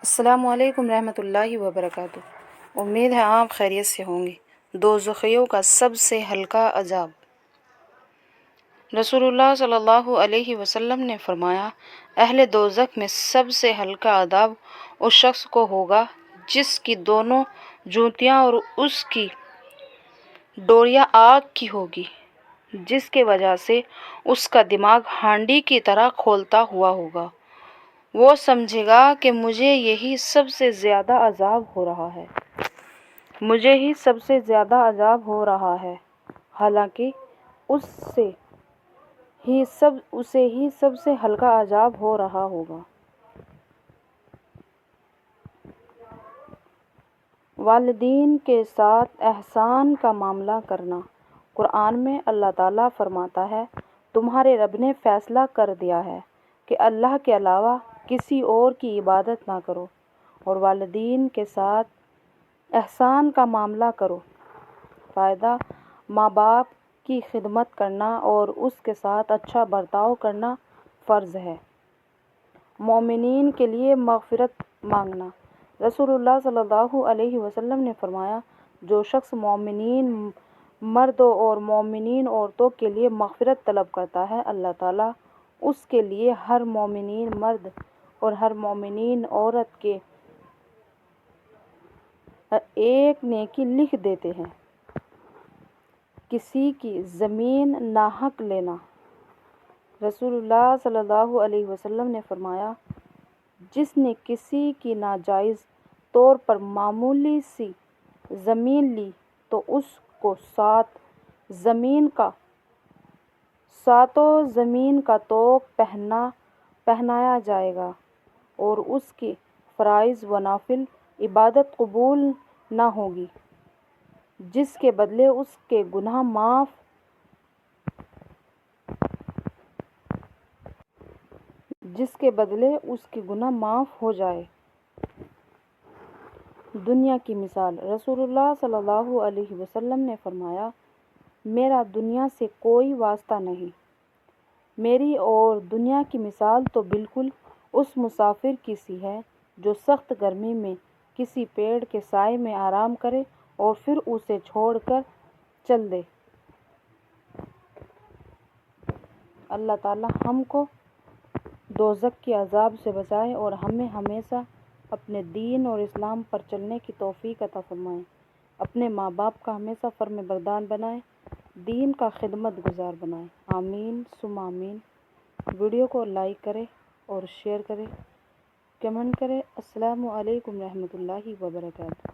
السلام علیکم رحمۃ اللہ وبرکاتہ۔ امید ہے آپ خیریت سے ہوں گے۔ دوزخیوں کا سب سے ہلکا عذاب۔ رسول اللہ صلی اللہ علیہ وسلم نے فرمایا، اہل دوزخ میں سب سے ہلکا عذاب اس شخص کو ہوگا جس کی دونوں جوتیاں اور اس کی ڈوریاں آگ کی ہوگی، جس کی وجہ سے اس کا دماغ ہانڈی کی طرح کھولتا ہوا ہوگا۔ وہ سمجھے گا کہ مجھے ہی سب سے زیادہ عذاب ہو رہا ہے، حالانکہ اسے ہی سب سے ہلکا عذاب ہو رہا ہوگا۔ والدین کے ساتھ احسان کا معاملہ کرنا۔ قرآن میں اللہ تعالیٰ فرماتا ہے، تمہارے رب نے فیصلہ کر دیا ہے کہ اللہ کے علاوہ کسی اور کی عبادت نہ کرو اور والدین کے ساتھ احسان کا معاملہ کرو۔ فائدہ: ماں باپ کی خدمت کرنا اور اس کے ساتھ اچھا برتاؤ کرنا فرض ہے۔ مومنین کے لیے مغفرت مانگنا۔ رسول اللہ صلی اللہ علیہ وسلم نے فرمایا، جو شخص مومنین مردوں اور مومنین عورتوں کے لیے مغفرت طلب کرتا ہے، اللہ تعالیٰ اس کے لیے ہر مومنین مرد اور ہر مومنین عورت کے ایک نیکی لکھ دیتے ہیں۔ کسی کی زمین ناحق لینا۔ رسول اللہ صلی اللہ علیہ وسلم نے فرمایا، جس نے کسی کی ناجائز طور پر معمولی سی زمین لی تو اس کو ساتوں زمین کا طوق پہنایا جائے گا اور اس کی فرائض و نوافل عبادت قبول نہ ہوگی، جس کے بدلے اس کے گناہ معاف ہو جائیں۔ دنیا کی مثال۔ رسول اللہ صلی اللہ علیہ وسلم نے فرمایا، میرا دنیا سے کوئی واسطہ نہیں۔ میری اور دنیا کی مثال تو بالکل اس مسافر کی سی ہے جو سخت گرمی میں کسی پیڑ کے سائے میں آرام کرے اور پھر اسے چھوڑ کر چل دے۔ اللہ تعالیٰ ہم کو دوزخ کے عذاب سے بچائے اور ہمیں ہمیشہ اپنے دین اور اسلام پر چلنے کی توفیق عطا فرمائے۔ اپنے ماں باپ کا ہمیشہ فرمان بردار بنائے، دین کا خدمت گزار بنائے۔ آمین ثم آمین۔ ویڈیو کو لائک کریں اور شیئر کریں، کمنٹ کریں۔ السلام علیکم رحمۃ اللہ وبرکاتہ۔